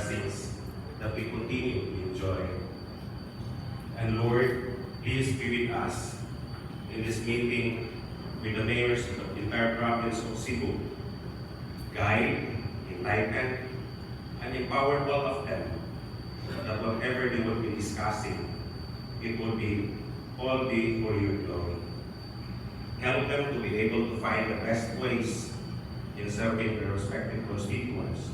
blessings that we continue to enjoy. And Lord, please be with us in this meeting with the mayors of the entire province of Cebu. Guide, enlighten, and empower all of them that whatever they will be discussing, it will be all be for your glory. Help them to be able to find the best ways in serving their respective constituents,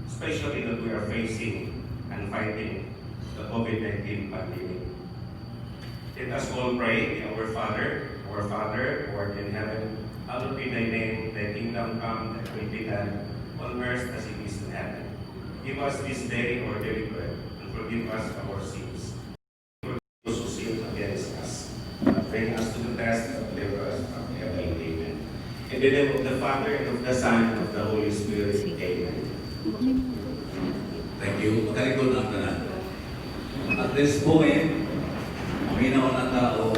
especially that we are facing and fighting the COVID-19 pandemic. Let us all pray, our Father, who art in heaven, hallowed be thy name, thy kingdom come, thy will be done, on earth as it is in heaven. Give us this day our daily bread, and forgive us our sins. Forgive those who sin against us. And bring us to the test, and deliver us from evil. Amen. In the name of the Father, and of the Son, and of the Holy Spirit. Amen. Thank you. Makalikod ang tanan. At this point, minaw na tao,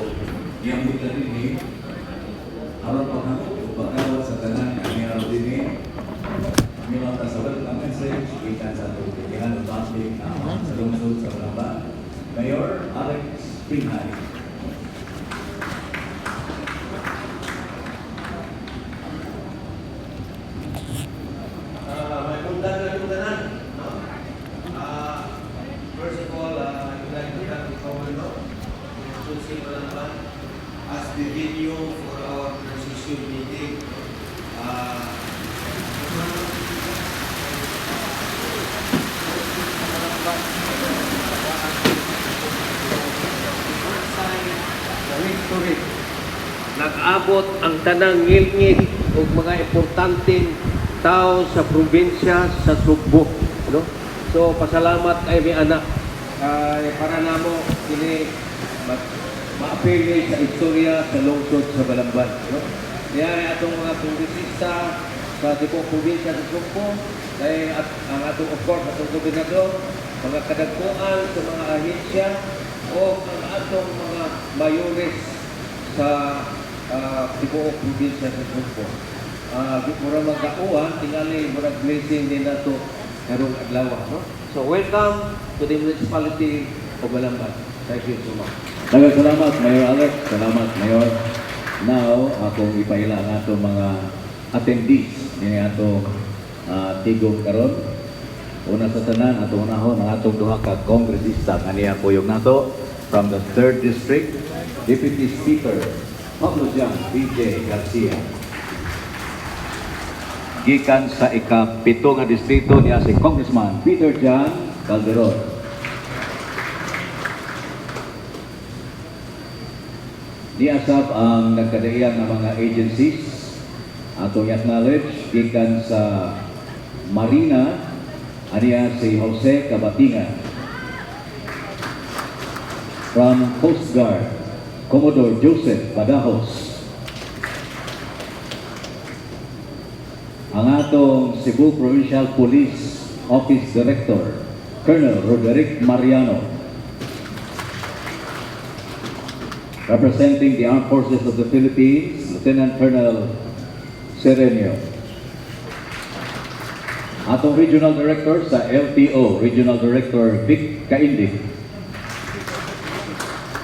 iyang bulan ini, aron pagkawat sa tanan, kami aron din minaw ta sa welcome message, ikan sa tulihan o topic sa lungsod sa Balamban. Mayor Alex Pinhay. First of all, I would like to thank the Governor as the venue for our transition meeting. Nag-abot ang tanang ngilngig o mga importanteng tao sa probinsya sa Sugbo. No? So, pasalamat kay mi anak. Para namo kini ma-appeal sa istorya sa lungsod sa Balamban. No? Kaya atong mga kongresista sa Cebu probinsya sa Sugbo, kay ang atong of course atong gobernador, mga kadagpuan sa mga ahensya o ang atong mga mayores sa Cebu probinsya sa Sugbo. Murag magkauhan, tingali murag blessing din nato karong adlaw, no? So welcome to the municipality of Balamban. Thank you so much. Daghang salamat, Mayor Alex. Salamat, Mayor. Now, akong ipaila ang ato mga attendees ni atong tigong karon. Una sa tanan, atong unahon ang atong duha ka kongresista kaniya kuyog nato from the 3rd District, Deputy Speaker Pablo Jan B.J. Garcia. Gikan sa ika-7 nga distrito niya si Congressman Peter Jan Calderon. Niasab ang nagkadaiyang ng mga agencies atong i-acknowledge gikan sa Marina aniya si Jose Cabatingan. From Coast Guard, Commodore Joseph Badajos. Ang atong Cebu Provincial Police Office Director, Colonel Roderick Mariano. Representing the Armed Forces of the Philippines, Lieutenant Colonel Serenio. Atong Regional Director sa LTO, Regional Director Vic Caindig.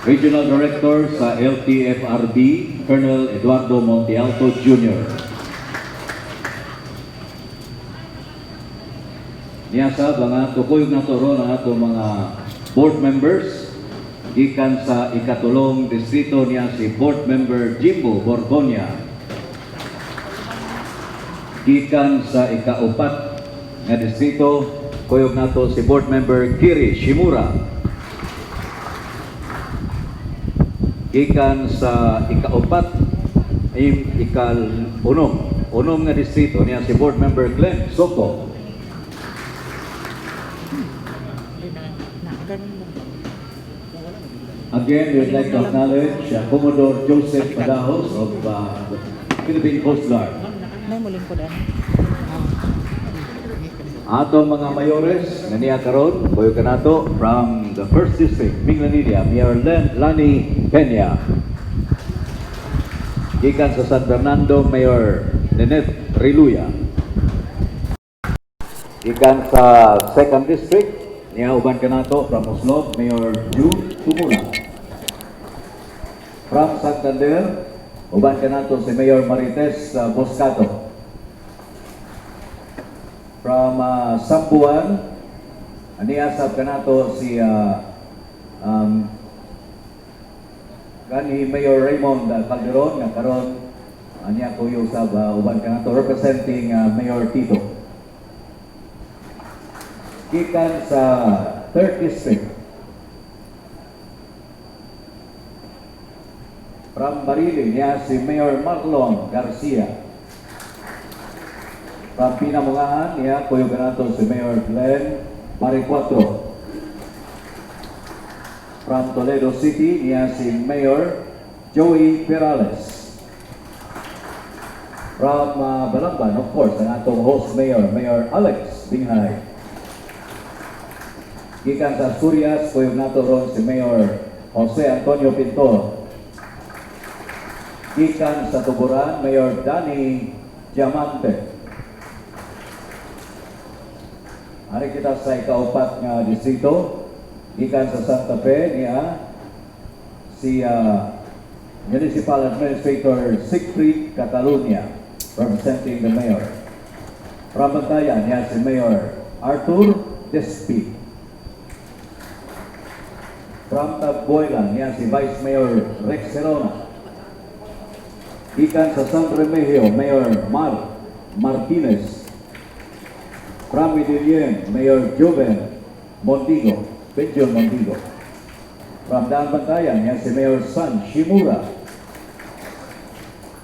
Regional Director sa LTFRB, Colonel Eduardo Montialto Jr. Niyasab ang tukuyog na turo ng ato mga board members gikan sa ikatulong distrito niya si Board Member Jimbo Borgonia. Gikan sa ikaupat nga distrito kuyog nato si Board Member Kiri Shimura. Gikan sa ikaupat ay unom nga distrito niya si Board Member Glenn Soco. Again, we would like to acknowledge Commodore Joseph Badajos of the Philippine Coast Guard. Atong mga mayores nga niya karon, boyo kanato from the 1st District, Minglanilla, Mayor Lani Peña. Gikan sa San Fernando, Mayor Nenet Riluya. Ikan sa 2nd District, niya uban ka nato from Oslo, Mayor Jude Tumula. From Santander, uban ka nato si Mayor Marites Boscato. From Sambuan, niasab ka nato si kanhi Mayor Raymond Calderon nga karon anya kuyo sab uban ka nato representing Mayor Tito. Gikan sa 3rd District, from Marili niya si Mayor Marlon Garcia. From Pinamungahan niya kuyo ka nato si Mayor Glenn Maricuatro. From Toledo City niya si Mayor Joey Perales. From Balangban, of course, ang atong host mayor, Mayor Alex Binghay. Gikan sa Asturias, kuyog nato ron si Mayor Jose Antonio Pintor. Gikan sa Tuburan, Mayor Danny Diamante. Ari kita sa ikaupat nga distrito. Gikan sa Santa Fe niya si Municipal Administrator Siegfried Catalunya, representing the mayor. From Bantayan niya si Mayor Arthur Despi. From Tagboylan niya si Vice Mayor Rex Serona. Gikan sa San Remigio, Mayor Mar Martinez. From Medellin, Mayor Joven Montigo, Benjo Montigo. From Daan Bantayan niya si Mayor San Shimura.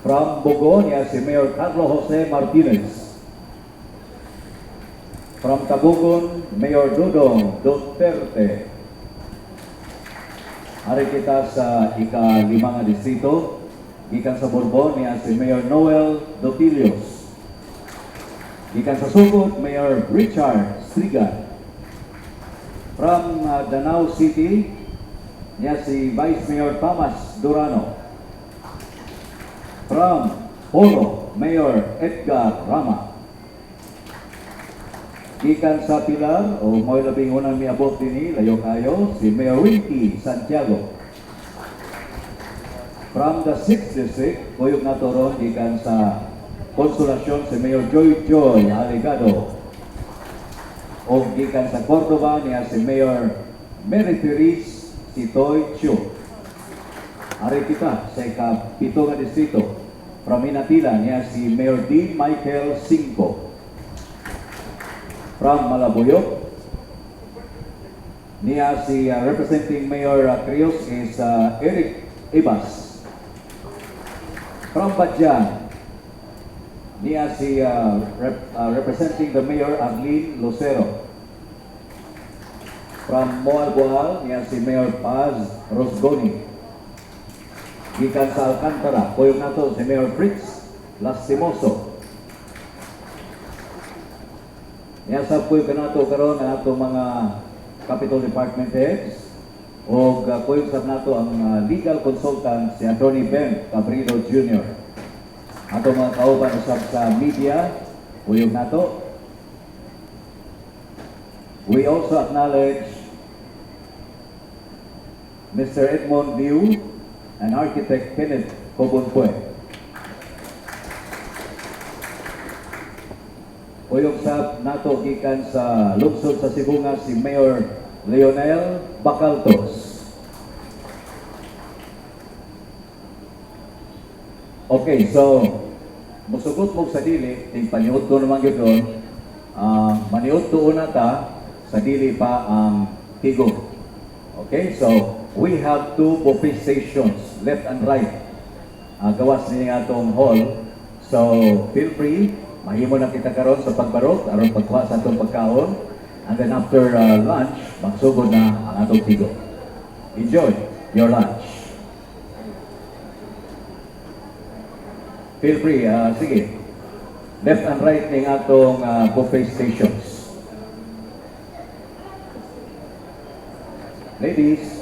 From Bogo niya si Mayor Carlo Jose Martinez. From Tabugon, Mayor Dudong Duterte. Hari kita sa ika-5 nga distrito. Gikan sa Borbon niya si Mayor Noel Dotilios. Gikan sa Sugod, Mayor Richard Strigan. From Danau City niya si Vice Mayor Thomas Durano. From Polo, Mayor Edgar Rama. Gikan sa Pilar, o mo'y labing unang miabot din layo kayo, si Mayor Winky Santiago. From the 6th District, kuyog na toron, gikan sa Konsolasyon, si Mayor Joy Alegado. O gikan sa Cordoba, niya si Mayor Mary Therese Sitoy Chiu. Ari kita sa ika-7 nga distrito. From Inatila, niya si Mayor D. Michael Cinco. From Malabuyok, niya si representing Mayor Crios is Eric Ibas. From Badjan, niya si representing the Mayor Arlene Lucero. From Moalboal, niya si Mayor Paz Rosgoni. Gikan sa Alcantara, kuyog nato si Mayor Fritz Lastimoso. Niya sa kuyog nato karon ang ato mga Capital Department heads o kuyog sa nato ang legal consultant si Attorney Ben Cabrero Jr. Ato mga kauban usab sa media, kuyog nato. We also acknowledge Mr. Edmond Liu and Architect Kenneth Cobonpue. Kuyog sab nato gikan sa lungsod sa Sibunga si Mayor Leonel Bacaltos. Okay, so musugot mo sa dili, ting paniud ko naman yun doon. Maniud doon na ta, sa dili pa ang tigong. Okay, so we have 2 buffet stations, left and right. Gawas niya atong hall. So feel free, mahimo na kita karon sa pagbarok, aron pagkuha sa atong pagkaon. And then after lunch, magsugod na ang atong tigong. Enjoy your lunch. Feel free, sige. Left and right ng atong buffet stations. Ladies,